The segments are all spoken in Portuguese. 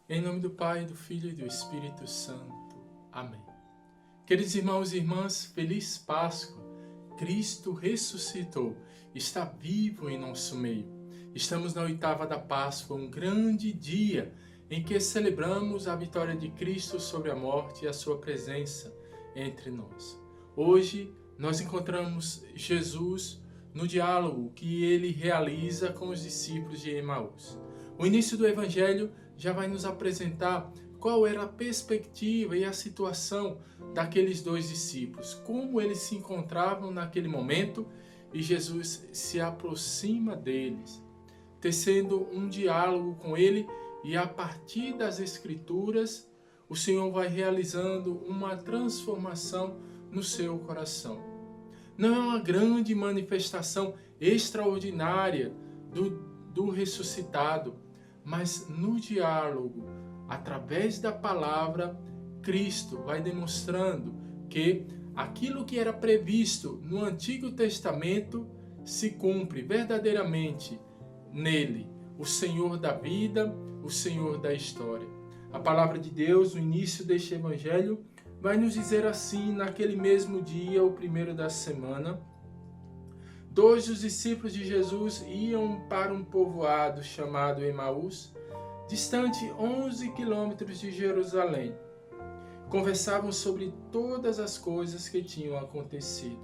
Em nome do Pai, do Filho e do Espírito Santo. Amém. Queridos irmãos e irmãs, feliz Páscoa! Cristo ressuscitou, está vivo em nosso meio. Estamos na oitava da Páscoa, um grande dia em que celebramos a vitória de Cristo sobre a morte e a sua presença entre nós. Hoje nós encontramos Jesus no diálogo que ele realiza com os discípulos de Emaús. O início do Evangelho já vai nos apresentar qual era a perspectiva e a situação daqueles dois discípulos, como eles se encontravam naquele momento, e Jesus se aproxima deles, tecendo um diálogo com ele, e a partir das Escrituras, o Senhor vai realizando uma transformação no seu coração. Não é uma grande manifestação extraordinária do ressuscitado, mas no diálogo, através da palavra, Cristo vai demonstrando que aquilo que era previsto no Antigo Testamento se cumpre verdadeiramente nele, o Senhor da vida, o Senhor da história. A palavra de Deus, no início deste Evangelho, vai nos dizer assim: naquele mesmo dia, o primeiro da semana, dois dos discípulos de Jesus iam para um povoado chamado Emaús, distante 11 quilômetros de Jerusalém. Conversavam sobre todas as coisas que tinham acontecido.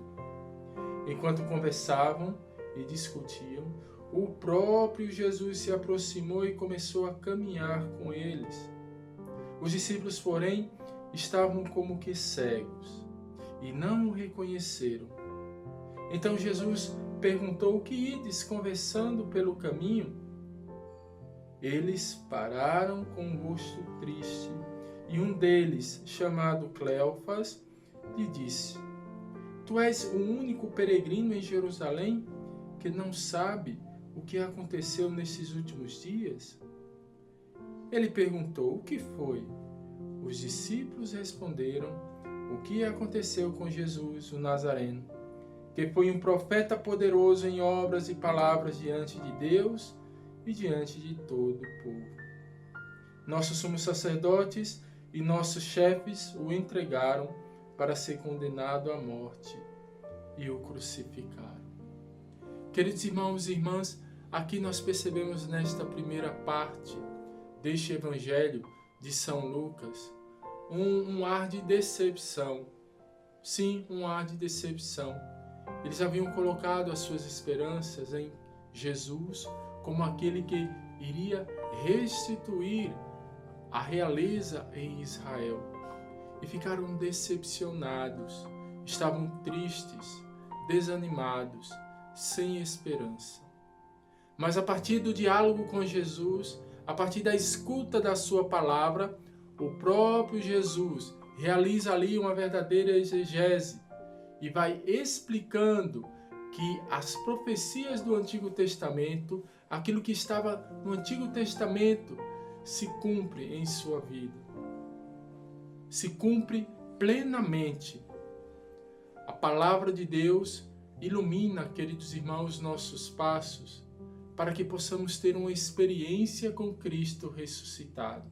Enquanto conversavam e discutiam, o próprio Jesus se aproximou e começou a caminhar com eles. Os discípulos, porém, estavam como que cegos e não o reconheceram. Então Jesus perguntou: o que ides conversando pelo caminho? Eles pararam com o rosto triste, e um deles, chamado Cleofas, lhe disse: Tu és o único peregrino em Jerusalém que não sabe o que aconteceu nesses últimos dias? Ele perguntou: o que foi? Os discípulos responderam: o que aconteceu com Jesus, o Nazareno, que foi um profeta poderoso em obras e palavras diante de Deus e diante de todo o povo. Nossos sumos sacerdotes e nossos chefes o entregaram para ser condenado à morte e o crucificaram. Queridos irmãos e irmãs, aqui nós percebemos nesta primeira parte deste Evangelho de São Lucas um ar de decepção. Sim, um ar de decepção. Eles haviam colocado as suas esperanças em Jesus como aquele que iria restituir a realeza em Israel. E ficaram decepcionados, estavam tristes, desanimados, sem esperança. Mas a partir do diálogo com Jesus, a partir da escuta da sua palavra, o próprio Jesus realiza ali uma verdadeira exegese e vai explicando que as profecias do Antigo Testamento, aquilo que estava no Antigo Testamento, se cumpre em sua vida. Se cumpre plenamente. A palavra de Deus ilumina, queridos irmãos, nossos passos, para que possamos ter uma experiência com Cristo ressuscitado.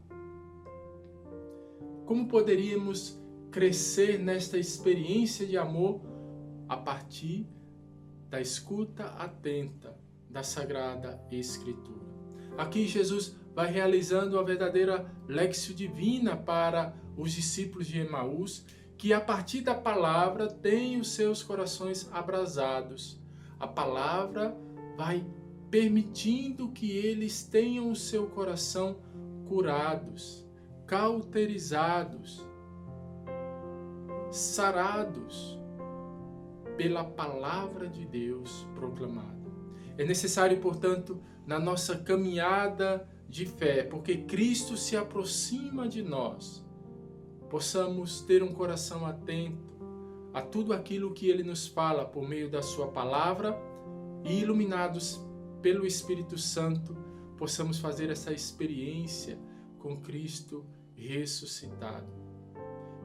Como poderíamos crescer nesta experiência de amor a partir da escuta atenta da Sagrada Escritura? Aqui Jesus vai realizando a verdadeira Léxio Divina para os discípulos de Emaús, que a partir da palavra têm os seus corações abrasados. A palavra vai permitindo que eles tenham o seu coração curados, cauterizados, sarados pela palavra de Deus proclamada. É necessário, portanto, na nossa caminhada de fé, porque Cristo se aproxima de nós, possamos ter um coração atento a tudo aquilo que Ele nos fala por meio da sua palavra e, iluminados pelo Espírito Santo, possamos fazer essa experiência com Cristo ressuscitado.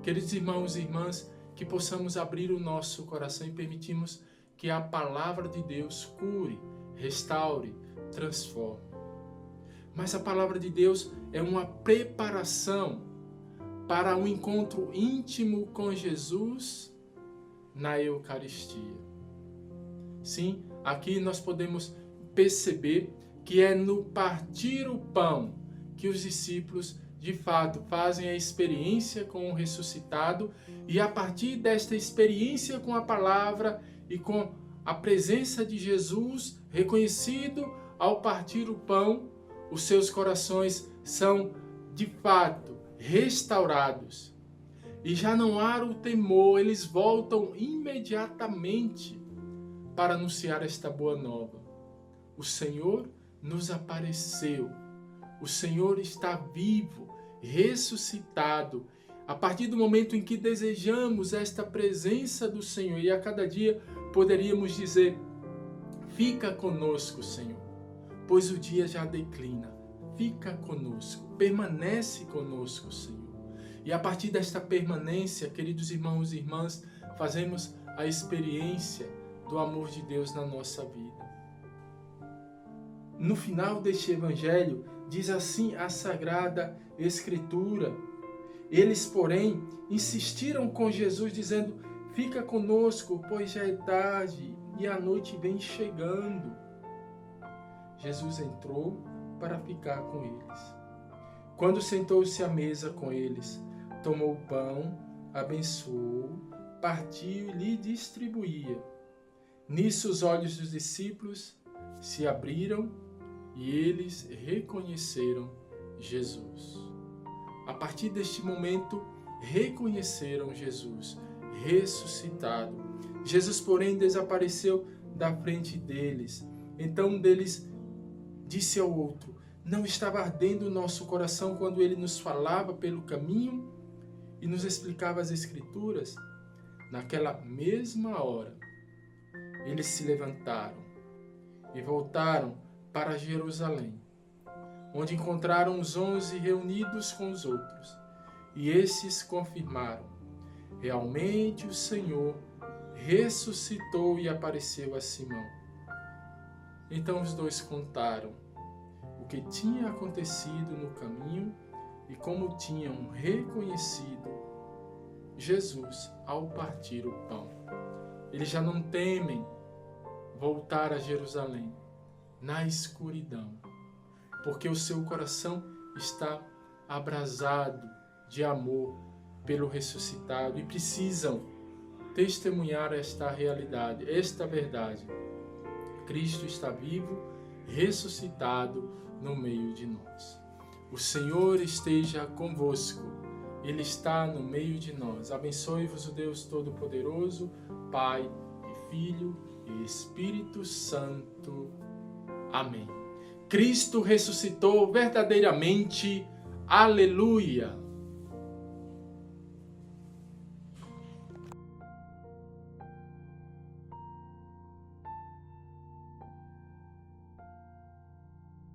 Queridos irmãos e irmãs, que possamos abrir o nosso coração e permitirmos que a palavra de Deus cure, restaure, transforme. Mas a palavra de Deus é uma preparação para um encontro íntimo com Jesus na Eucaristia. Sim, aqui nós podemos perceber que é no partir o pão que os discípulos de fato fazem a experiência com o ressuscitado, e a partir desta experiência com a palavra e com a presença de Jesus reconhecido ao partir o pão, os seus corações são de fato restaurados. E já não há o temor, eles voltam imediatamente para anunciar esta boa nova. O Senhor nos apareceu, o Senhor está vivo, ressuscitado. A partir do momento em que desejamos esta presença do Senhor, e a cada dia poderíamos dizer: fica conosco, Senhor, pois o dia já declina. Fica conosco, permanece conosco, Senhor. E a partir desta permanência, queridos irmãos e irmãs, fazemos a experiência do amor de Deus na nossa vida. No final deste evangelho, diz assim a Sagrada Escritura: eles, porém, insistiram com Jesus, dizendo: fica conosco, pois já é tarde e a noite vem chegando. Jesus entrou para ficar com eles. Quando sentou-se à mesa com eles, tomou o pão, abençoou, partiu e lhe distribuía. Nisso os olhos dos discípulos se abriram e eles reconheceram Jesus. A partir deste momento, reconheceram Jesus ressuscitado. Jesus, porém, desapareceu da frente deles. Então um deles disse ao outro: não estava ardendo o nosso coração quando ele nos falava pelo caminho e nos explicava as Escrituras? Naquela mesma hora, eles se levantaram e voltaram para Jerusalém, onde encontraram os 11 reunidos com os outros. E esses confirmaram: realmente o Senhor ressuscitou e apareceu a Simão. Então os dois contaram o que tinha acontecido no caminho e como tinham reconhecido Jesus ao partir o pão. Eles já não temem voltar a Jerusalém na escuridão, porque o seu coração está abrasado de amor pelo ressuscitado e precisam testemunhar esta realidade, esta verdade. Cristo está vivo, ressuscitado no meio de nós. O Senhor esteja convosco, Ele está no meio de nós. Abençoe-vos o Deus Todo-Poderoso, Pai e Filho e Espírito Santo. Amém. Cristo ressuscitou verdadeiramente. Aleluia!